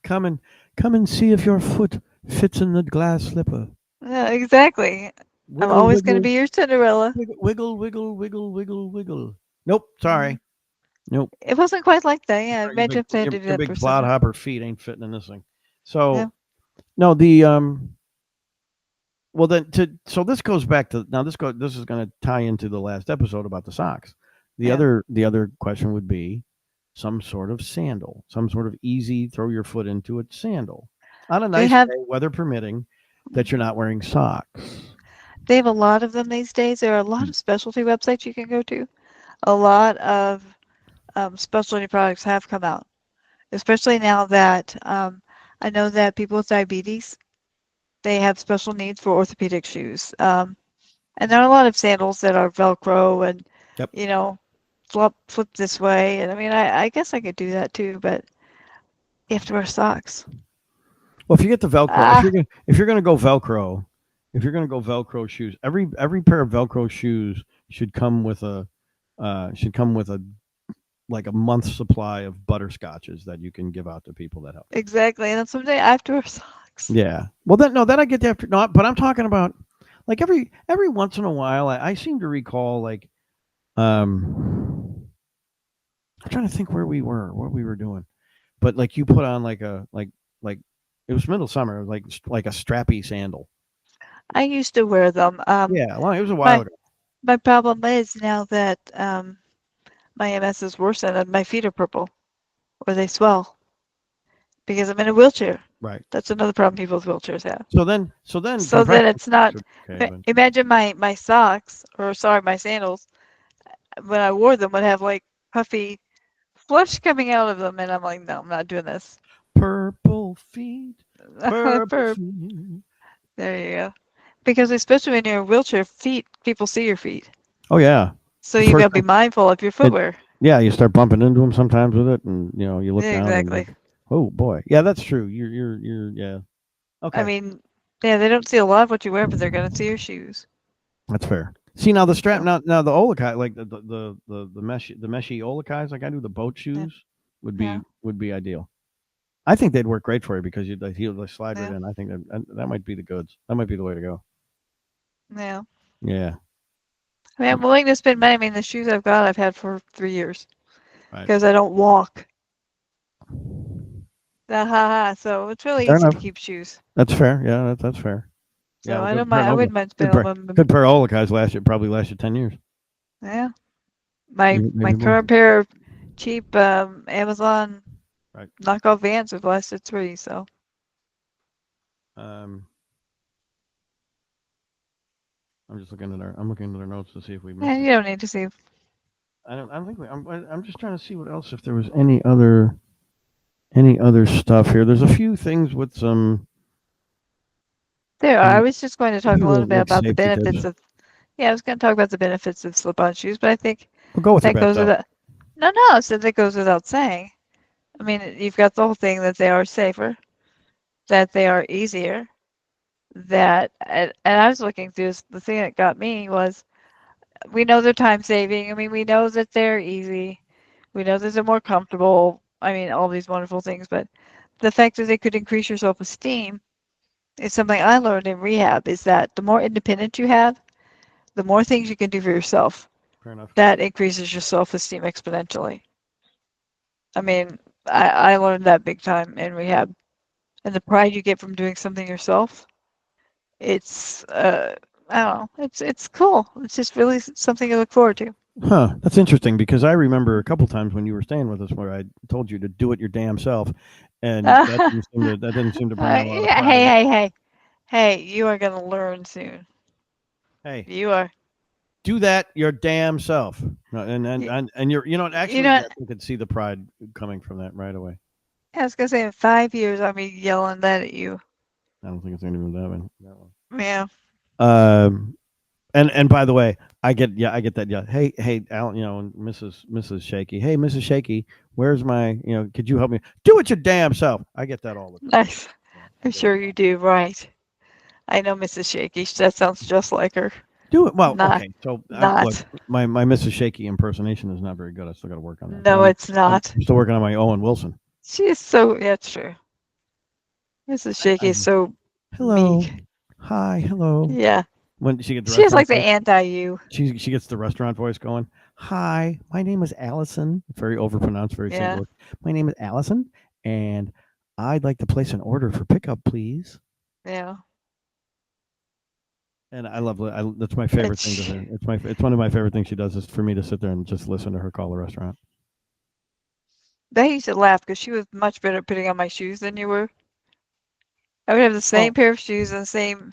come and come and see if your foot fits in the glass slipper. Yeah, exactly. I'm Wiggle, always going to wiggle, be your Cinderella. wiggle, wiggle, wiggle, wiggle, wiggle. Nope, Hmm. sorry. Nope. It wasn't quite like that. Yeah, Sorry, imagine if they had to do your that big for someone. clodhopper feet ain't fitting in this thing. Yeah. So no, the Well, then so this goes back to now. This is going to tie into the last episode about the socks. Yeah. The other question would be some sort of sandal, some sort of easy throw your foot into it sandal on a They nice have day, weather permitting, that you're not wearing socks. they have a lot of them these days. There are a lot Hmm. of specialty websites you can go to. A lot of specialty products have come out, especially now that I know that people with diabetes, they have special needs for orthopedic shoes. And there are a lot of sandals that are Velcro and, Yep. you know, flip this way. And I mean, I guess I could do that too, but you have to wear socks. Well, if you get the Velcro, Ah, if you're gonna go Velcro, if you're gonna go Velcro shoes, every pair of Velcro shoes should come with a like a month's supply of butterscotches that you can give out to people that help. exactly. And then someday I have to wear socks. Yeah. Well, then no, then I get that. No, but I'm talking about like every once in a while, I seem to recall like I'm trying to think where we were, what we were doing, but like you put on like it was middle summer, it was like a strappy sandal. I used to wear them. Yeah, well, it was a while My ago. my problem is now that my MS is worsened and my feet are purple or they swell because I'm in a wheelchair. Right. That's another problem people with wheelchairs have. So then So then compression it's socks not. would be okay, but Imagine my socks, or sorry, my sandals. When I wore them, would have like puffy flesh coming out of them, and I'm like, no, I'm not doing this. purple feet, purple Purp. feet. There you go. Because especially when you're in a wheelchair, people see your feet, Oh yeah. so The you first gotta be thing mindful of your it footwear. yeah, you start bumping into them sometimes with it, and you look Yeah, down and exactly. like, oh boy, yeah, that's true. You're yeah. I Okay, mean, yeah, they don't see a lot of what you wear, but they're gonna see your shoes. that's fair. See now the strap So now the Olakai like the meshy Olakais like I do the boat yeah, shoes yeah, would be ideal. I think they'd work great for you because the heel they slide right yeah, in. I think that might be the goods. That might be the way to go. yeah. Yeah. I mean, I'm willing to spend money. I mean, the shoes I've got, I've had for 3 years Right. because I don't walk. Ha ha. So it's really Fair easy to enough. keep shoes. That's fair. Yeah, that's fair. Yeah, So well, I good don't pair mind. I wouldn't mind good spending a pair little bit. good pair of Olakais probably last you 10 years. Yeah. My Maybe more. current pair of cheap Amazon Right. knockoff Vans have lasted 3. So Um, I'm looking at our notes to see if we yeah, missed it. you don't need to see. I don't think I'm just trying to see what else if there was any other stuff here. There's a few things with There are. I some was just going to a talk few a little little, bit like about the safety tips. benefits of. Yeah, I was going to talk about the benefits of slip-on shoes, but I think We'll go with your that bet goes though. without. No, no, so that goes without saying. I mean, you've got the whole thing that they are safer, that they are easier, that and I was looking through this, the thing that got me was we know they're time saving. I mean, we know that they're easy. We know that they're more comfortable. I mean, all these wonderful things, but the fact that they could increase your self-esteem is something I learned in rehab is that the more independent you have, the more things you can do for yourself. Fair enough. That increases your self-esteem exponentially. I mean, I learned that big time in rehab. And the pride you get from doing something yourself, it's I don't know, it's cool. It's just really something to look forward to. Huh. That's interesting because I remember a couple times when you were staying with us where I told you to do it your damn self, and that didn't seem to bring out a lot of Yeah, pride hey, in you. hey, hey, hey, you are gonna learn soon. Hey, You are. do that your damn self. No, You, and you're you actually know, yeah, you could see the pride coming from that right away. I was gonna say in 5 years I'll be yelling that at you. I don't think it's going to be that one. That one. Yeah. Um, and by the way, I get that. Yeah. Hey, Alan, Mrs. Shaky. Hey, Mrs. Shaky, where's my, could you help me? Do it your damn self. I get that all the time. Nice. Yeah, I I'm get it sure a you lot. do, right. I know Mrs. Shaky. That sounds just like her. Do it. Well, Not, okay. So look, not. my Mrs. Shaky impersonation is not very good. I still got to work on that. No, it's I'm not. still working on my Owen Wilson. She is so, yeah, it's true. Mrs. Shaky I is so hello, meek. hi, hello. Yeah. When she gets the She is restaurant like the voice, anti-you. she gets the restaurant voice going. Hi, my name is Allison. Very overpronounced, very St. Yeah. Louis. My name is Allison, and I'd like to place an order for pickup, please. Yeah. And I love it. That's my favorite thing to It's, her. It's one of my favorite things she does is for me to sit there and just listen to her call the restaurant. they used to laugh because she was much better at putting on my shoes than you were. I would have the same Oh pair of shoes and the same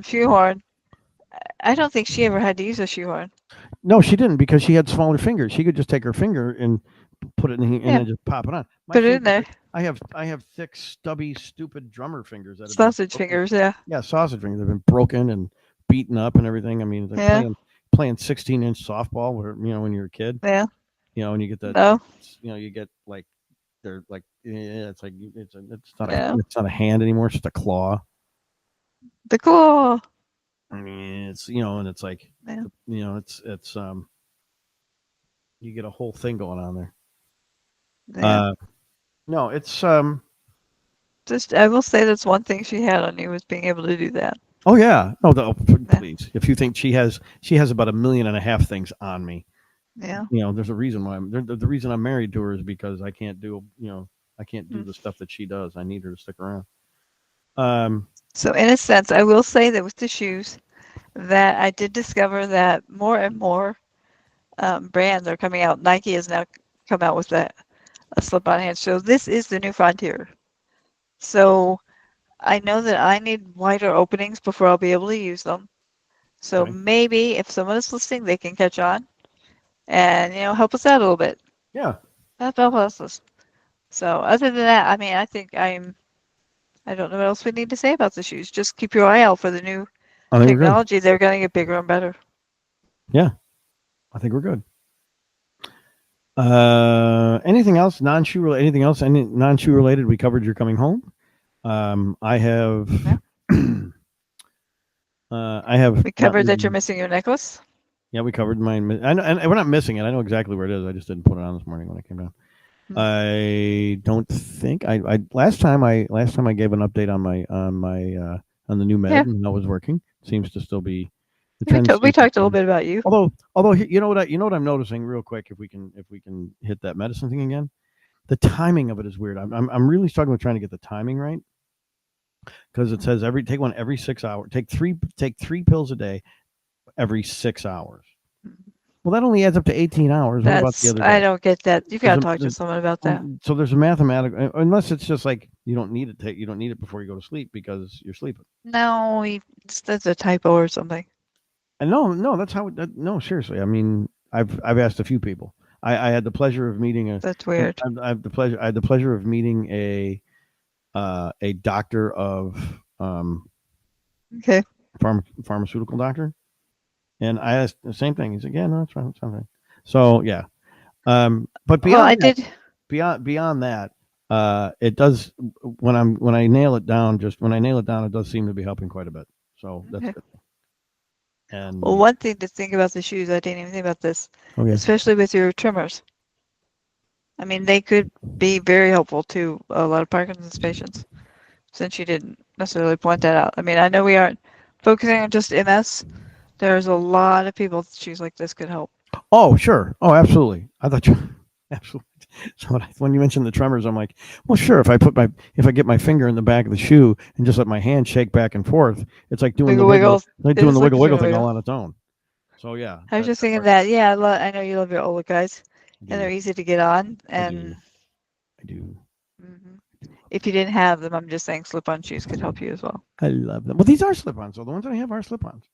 shoehorn. I don't think she ever had to use a shoehorn. no, she didn't because she had smaller fingers. She could just take her finger and put it in and Yeah, then just pop it on. My put it in fingers, there. I have thick, stubby, stupid drummer fingers that have been Sausage broken. fingers, yeah. Yeah, sausage fingers have been broken and beaten up and everything. I mean, like Yeah, playing 16-inch softball, where when you're a kid, yeah. and you get that, No, you get like they're like it's like yeah. it's not a hand anymore, it's just a claw. The claw. I mean, it's and it's like Yeah, it's you get a whole thing going on there. yeah. Uh, no, it's Just, I will say that's one thing she had on you was being able to do that. oh yeah, no, Yeah, please. If you think she has about 1.5 million things on me, yeah. there's a reason why the reason I'm married to her is because I can't do Mm. the stuff that she does. I need her to stick around. Um, So in a sense, I will say that with the shoes, that I did discover that more and more brands are coming out. Nike has now come out with a slip-on hand. So this is the new frontier. So I know that I need wider openings before I'll be able to use them. So okay, maybe if someone is listening, they can catch on and help us out a little bit. yeah, That help us. So other than that, I mean, I think I don't know what else we need to say about the shoes. Just keep your eye out for the new I think we're good. technology. They're going to get bigger and better. Yeah, I think we're good. Anything else anything else? Any non-shoe related? We covered your coming home. I have. Yeah. I have We not covered that you're really. missing your necklace. Yeah, we covered mine. I know, and we're not missing it. I know exactly where it is. I just didn't put it on this morning when I came down. Hmm. I don't think I last time I gave an update on the new Yeah, med and that was working. Seems to still be the we, trend we seems to talked a little be. bit about you. Although you know what I'm noticing real quick if we can hit that medicine thing again. The timing of it is weird. I'm really struggling with trying to get the timing right because it says every take one every 6 hours. Take three pills a day every 6 hours. Well, that only adds up to 18 hours. What about the That's other I day? don't get that. You There's got to a, talk to there's, someone about that. so there's a mathematical, unless it's just like you don't need it before you go to sleep because you're sleeping. No, that's a typo or something. And no, that's how. No, seriously. I mean, I've asked a few people. I had the pleasure of meeting That's weird. I had the pleasure of meeting a doctor of Okay. pharmaceutical doctor, and I asked the same thing. He's like, yeah, no, that's fine, that's fine. So yeah, but Well, I beyond that, did. beyond that, it does when I nail it down. Just when I nail it down, it does seem to be helping quite a bit. So that's Okay. good. Well, And one thing to think about the shoes, I didn't even think about this, okay, especially with your trimmers. I mean, they could be very helpful to a lot of Parkinson's patients, since you didn't necessarily point that out. I mean, I know we aren't focusing on just MS. There's a lot of people that shoes like this could help. oh sure, oh absolutely. I thought you absolutely. So when you mentioned the tremors, I'm like, well, sure. If I get my finger in the back of the shoe and just let my hand shake back and forth, it's Wiggle wiggles. like It doing the is like wiggle a wiggle thing all wiggle. on its own. So yeah, I was just that thinking part that, yeah, I know you love your Ola guys, I and they're do, easy to get on. I And do, I do. mhm. If you didn't have them, I'm just saying slip-on shoes could help you as well. I love them. Well, these are slip-ons. So the ones that I have are slip-ons.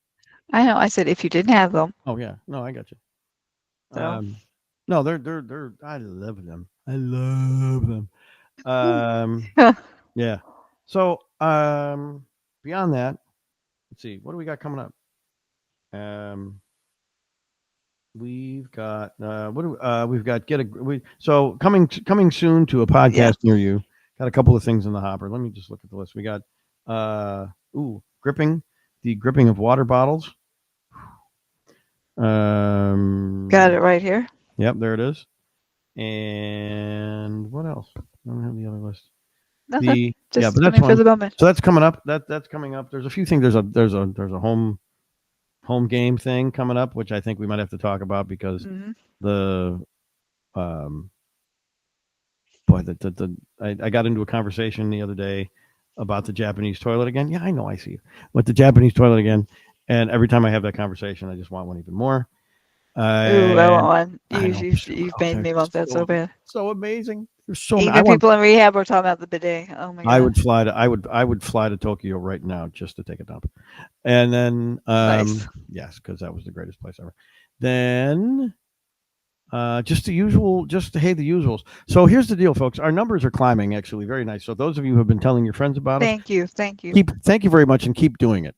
I know. I said if you didn't have them, Oh yeah, no, I got you. so No, they're. I love them. I love them. Um, yeah. yeah. So beyond that, let's see. What do we got coming up? Um, we've got we've got so coming soon to a podcast near you. Got a couple of things in the hopper. Let me just look at the list. We got gripping the gripping of water bottles. Got it Um, right here. yep, there it is. And what else? I don't have the other list. Nothing. Yeah, Just but that's coming for fun. the moment. So that's coming up. That's coming up. There's a few things. There's a home game thing coming up, which I think we might have to talk about because Hmm. the um boy I got into a conversation the other day about the Japanese toilet again. Yeah, I know I see you. But the Japanese toilet again. And every time I have that conversation, I just want one even more. Ooh, I want And one. I know You've made they're me want that so so bad. so amazing. There's so many. Even people in rehab were talking about the bidet. Oh my I god. would fly to I would fly to Tokyo right now just to take a dump. And then Nice. yes, because that was the greatest place ever. Then just the usual, just hey, the usuals. So here's the deal, folks. Our numbers are climbing, actually, very nice. So those of you who have been telling your friends about us, Thank you. Thank you. thank you very much, and keep doing it.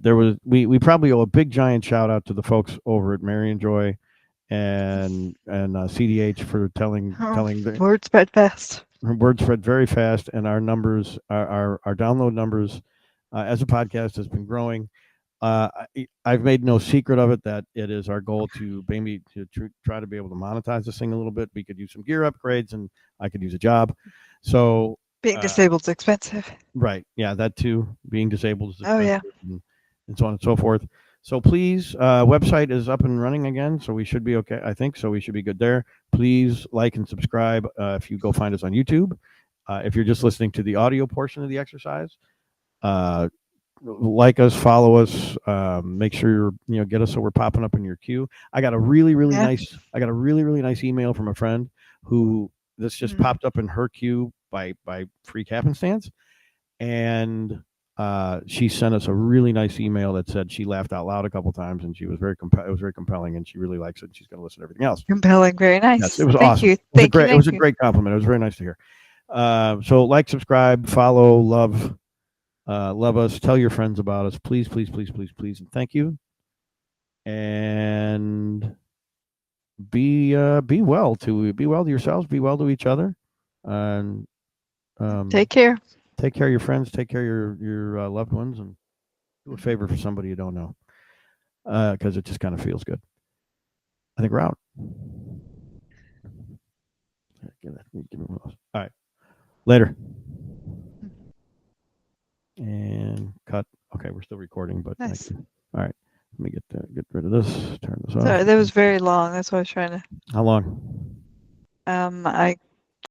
There was we probably owe a big giant shout out to the folks over at Marion Joy and CDH for Oh, telling the word spread fast. word spread very fast, and our numbers, our download numbers, as a podcast has been growing. I've made no secret of it that it is our goal to maybe try to be able to monetize this thing a little bit. We could use some gear upgrades, and I could use a job. So, Being disabled is expensive. right, yeah, that too. Being disabled is Oh yeah. expensive, and so on and so forth. So please, website is up and running again, so we should be okay. I think so. We should be good there. Please like and subscribe if you go find us on YouTube. If you're just listening to the audio portion of the exercise, uh, like us, follow us, make sure get us so we're popping up in your queue. I got a Yeah. really nice email from a friend who this just Mm. popped up in her queue by free cap stands, and she sent us a really nice email that said she laughed out loud a couple times, and she was it was very compelling, and she really likes it, and she's going to listen to everything else. Compelling. Very Yes, nice. it was Thank awesome. you. Thank you. It was Thank a you. great compliment. It was very nice to hear. So like, subscribe, follow, love us. Tell your friends about us, please, please, please, please, please, and thank you. And be well to yourselves, be well to each other, and Take um, care. take care of your friends, take care of your loved ones, and do a favor for somebody you don't know, because it just kind of feels good. I think we're out. Give me one of those. All right, later. And cut. Okay, we're still recording, but thank Nice. you. All right, let me get rid of this. Turn this off. Sorry, that was very long. That's what I was trying to. How long? I